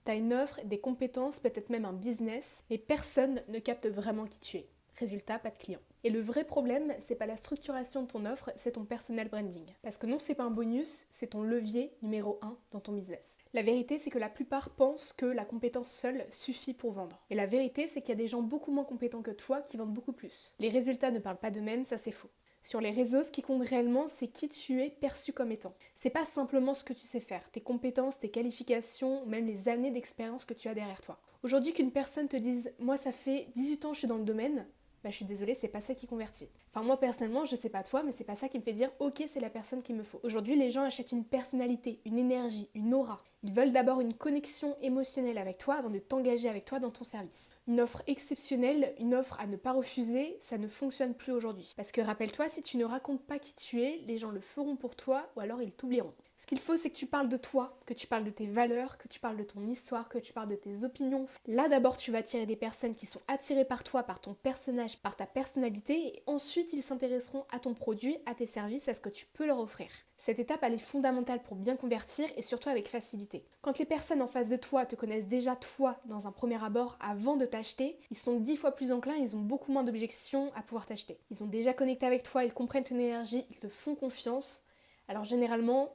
T'as une offre, des compétences, peut-être même un business, mais personne ne capte vraiment qui tu es. Résultat, pas de clients. Et le vrai problème, c'est pas la structuration de ton offre, c'est ton personal branding. Parce que non, c'est pas un bonus, c'est ton levier numéro 1 dans ton business. La vérité, c'est que la plupart pensent que la compétence seule suffit pour vendre. Et la vérité, c'est qu'il y a des gens beaucoup moins compétents que toi qui vendent beaucoup plus. Les résultats ne parlent pas d'eux-mêmes, ça c'est faux. Sur les réseaux, ce qui compte réellement, c'est qui tu es perçu comme étant. C'est pas simplement ce que tu sais faire, tes compétences, tes qualifications, même les années d'expérience que tu as derrière toi. Aujourd'hui, qu'une personne te dise « moi ça fait 18 ans que je suis dans le domaine », bah, je suis désolée, c'est pas ça qui convertit. Enfin moi personnellement, je sais pas toi, mais c'est pas ça qui me fait dire ok, c'est la personne qu'il me faut. Aujourd'hui, les gens achètent une personnalité, une énergie, une aura. Ils veulent d'abord une connexion émotionnelle avec toi avant de t'engager avec toi dans ton service. Une offre exceptionnelle, une offre à ne pas refuser, ça ne fonctionne plus aujourd'hui. Parce que rappelle-toi, si tu ne racontes pas qui tu es, les gens le feront pour toi ou alors ils t'oublieront. Ce qu'il faut, c'est que tu parles de toi, que tu parles de tes valeurs, que tu parles de ton histoire, que tu parles de tes opinions. Là, d'abord, tu vas attirer des personnes qui sont attirées par toi, par ton personnage, par ta personnalité, et ensuite, ils s'intéresseront à ton produit, à tes services, à ce que tu peux leur offrir. Cette étape, elle est fondamentale pour bien convertir et surtout avec facilité. Quand les personnes en face de toi te connaissent déjà toi dans un premier abord avant de t'acheter, ils sont 10 fois plus enclins, ils ont beaucoup moins d'objections à pouvoir t'acheter. Ils ont déjà connecté avec toi, ils comprennent ton énergie, ils te font confiance. Alors généralement,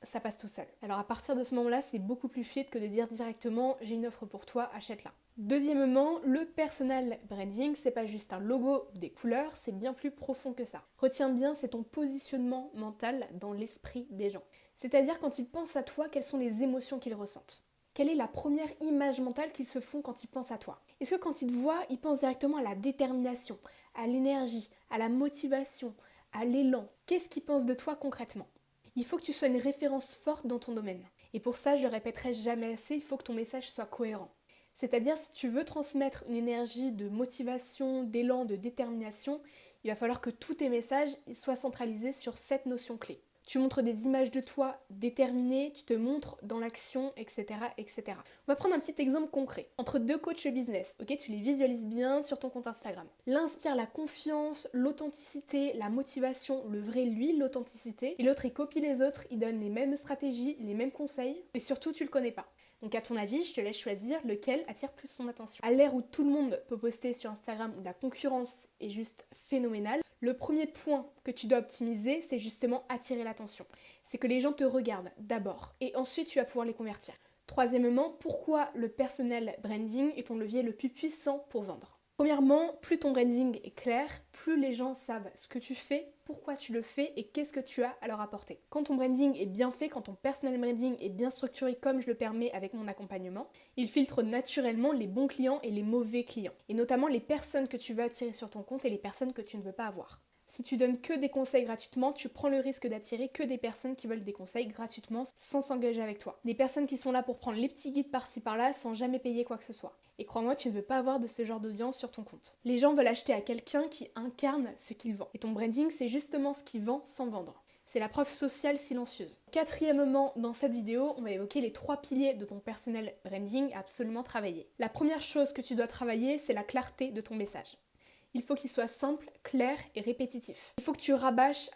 ça passe tout seul. Alors à partir de ce moment-là, c'est beaucoup plus fluide que de dire directement j'ai une offre pour toi, achète-la. Deuxièmement, le personal branding, c'est pas juste un logo ou des couleurs, c'est bien plus profond que ça. Retiens bien, c'est ton positionnement mental dans l'esprit des gens. C'est-à-dire quand ils pensent à toi, quelles sont les émotions qu'ils ressentent. Quelle est la première image mentale qu'ils se font quand ils pensent à toi? Est-ce que quand ils te voient, ils pensent directement à la détermination, à l'énergie, à la motivation, à l'élan? Qu'est-ce qu'ils pensent de toi concrètement? Il faut que tu sois une référence forte dans ton domaine. Et pour ça, je le répéterai jamais assez, il faut que ton message soit cohérent. C'est-à-dire, si tu veux transmettre une énergie de motivation, d'élan, de détermination, il va falloir que tous tes messages soient centralisés sur cette notion clé. Tu montres des images de toi déterminées, tu te montres dans l'action, etc., etc. On va prendre un petit exemple concret. Entre deux coachs business, ok, tu les visualises bien sur ton compte Instagram. L'un inspire la confiance, l'authenticité, la motivation, le vrai lui, l'authenticité. Et l'autre, il copie les autres, il donne les mêmes stratégies, les mêmes conseils. Et surtout, tu le connais pas. Donc à ton avis, je te laisse choisir lequel attire plus son attention. À l'ère où tout le monde peut poster sur Instagram, où la concurrence est juste phénoménale, le premier point que tu dois optimiser, c'est justement attirer l'attention. C'est que les gens te regardent d'abord et ensuite tu vas pouvoir les convertir. Troisièmement, pourquoi le personal branding est ton levier le plus puissant pour vendre? Premièrement, plus ton branding est clair, plus les gens savent ce que tu fais, pourquoi tu le fais et qu'est-ce que tu as à leur apporter. Quand ton branding est bien fait, quand ton personal branding est bien structuré comme je le permets avec mon accompagnement, il filtre naturellement les bons clients et les mauvais clients. Et notamment les personnes que tu veux attirer sur ton compte et les personnes que tu ne veux pas avoir. Si tu donnes que des conseils gratuitement, tu prends le risque d'attirer que des personnes qui veulent des conseils gratuitement sans s'engager avec toi. Des personnes qui sont là pour prendre les petits guides par-ci par-là sans jamais payer quoi que ce soit. Et crois-moi, tu ne veux pas avoir de ce genre d'audience sur ton compte. Les gens veulent acheter à quelqu'un qui incarne ce qu'il vend. Et ton branding, c'est justement ce qui vend sans vendre. C'est la preuve sociale silencieuse. Quatrièmement, dans cette vidéo, on va évoquer les 3 piliers de ton personal branding à absolument travailler. La première chose que tu dois travailler, c'est la clarté de ton message. Il faut qu'il soit simple, clair et répétitif. Il faut que tu rabâches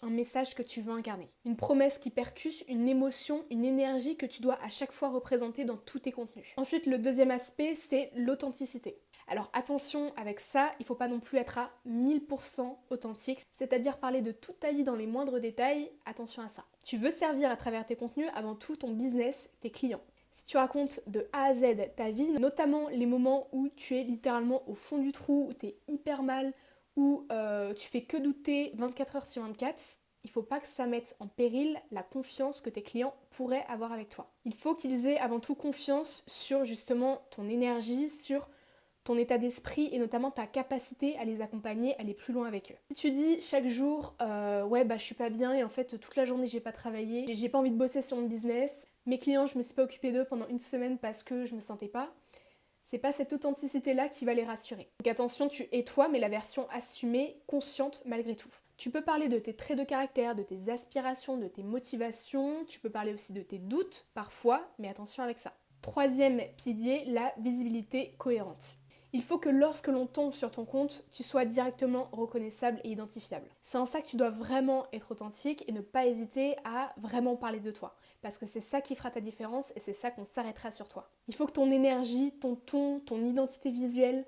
un message que tu veux incarner. Une promesse qui percute, une émotion, une énergie que tu dois à chaque fois représenter dans tous tes contenus. Ensuite, le deuxième aspect, c'est l'authenticité. Alors attention avec ça, il ne faut pas non plus être à 1000% authentique, c'est-à-dire parler de toute ta vie dans les moindres détails, attention à ça. Tu veux servir à travers tes contenus avant tout ton business, tes clients. Si tu racontes de A à Z ta vie, notamment les moments où tu es littéralement au fond du trou, où tu es hyper mal, où tu fais que douter 24 heures sur 24, il ne faut pas que ça mette en péril la confiance que tes clients pourraient avoir avec toi. Il faut qu'ils aient avant tout confiance sur justement ton énergie, sur ton état d'esprit et notamment ta capacité à les accompagner, à aller plus loin avec eux. Si tu dis chaque jour ouais bah je suis pas bien et en fait toute la journée j'ai pas travaillé, j'ai pas envie de bosser sur mon business, mes clients je me suis pas occupée d'eux pendant une semaine parce que je me sentais pas, c'est pas cette authenticité là qui va les rassurer. Donc attention, tu es toi mais la version assumée, consciente malgré tout. Tu peux parler de tes traits de caractère, de tes aspirations, de tes motivations, tu peux parler aussi de tes doutes parfois, mais attention avec ça. Troisième pilier, la visibilité cohérente. Il faut que lorsque l'on tombe sur ton compte, tu sois directement reconnaissable et identifiable. C'est en ça que tu dois vraiment être authentique et ne pas hésiter à vraiment parler de toi. parce que c'est ça qui fera ta différence et c'est ça qu'on s'arrêtera sur toi. Il faut que ton énergie, ton ton, ton identité visuelle,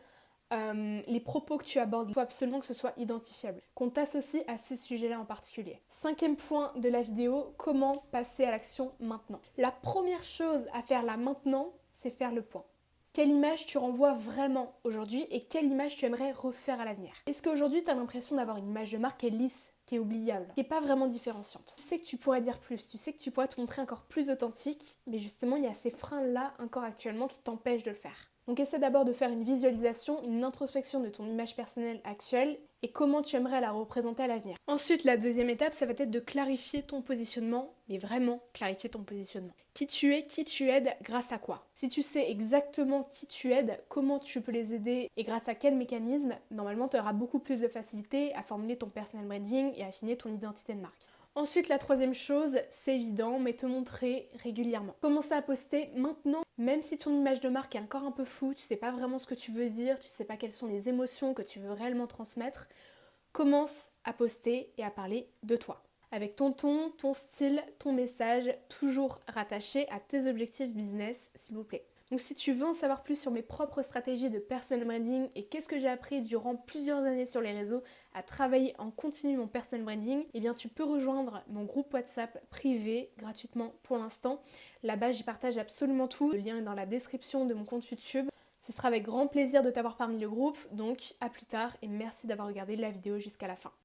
les propos que tu abordes, il faut absolument que ce soit identifiable, qu'on t'associe à ces sujets-là en particulier. 5e point de la vidéo, comment passer à l'action maintenant. La première chose à faire là maintenant, c'est faire le point. Quelle image tu renvoies vraiment aujourd'hui et quelle image tu aimerais refaire à l'avenir? Est-ce qu'aujourd'hui tu as l'impression d'avoir une image de marque qui est lisse, qui est oubliable, qui n'est pas vraiment différenciante? Tu sais que tu pourrais dire plus, tu sais que tu pourrais te montrer encore plus authentique, mais justement il y a ces freins-là encore actuellement qui t'empêchent de le faire. Donc essaie d'abord de faire une visualisation, une introspection de ton image personnelle actuelle et comment tu aimerais la représenter à l'avenir. Ensuite, la deuxième étape, ça va être de clarifier ton positionnement, mais vraiment clarifier ton positionnement. Qui tu es, qui tu aides, grâce à quoi? Si tu sais exactement qui tu aides, comment tu peux les aider et grâce à quel mécanisme, normalement tu auras beaucoup plus de facilité à formuler ton personal branding et à affiner ton identité de marque. Ensuite, la troisième chose, c'est évident, mais te montrer régulièrement. Commence à poster maintenant, même si ton image de marque est encore un peu floue, tu sais pas vraiment ce que tu veux dire, tu sais pas quelles sont les émotions que tu veux réellement transmettre, commence à poster et à parler de toi. Avec ton ton, ton style, ton message, toujours rattaché à tes objectifs business, s'il vous plaît. Donc si tu veux en savoir plus sur mes propres stratégies de personal branding et qu'est-ce que j'ai appris durant plusieurs années sur les réseaux à travailler en continu mon personal branding, eh bien tu peux rejoindre mon groupe WhatsApp privé gratuitement pour l'instant. Là-bas j'y partage absolument tout, le lien est dans la description de mon compte YouTube. Ce sera avec grand plaisir de t'avoir parmi le groupe, donc à plus tard et merci d'avoir regardé la vidéo jusqu'à la fin.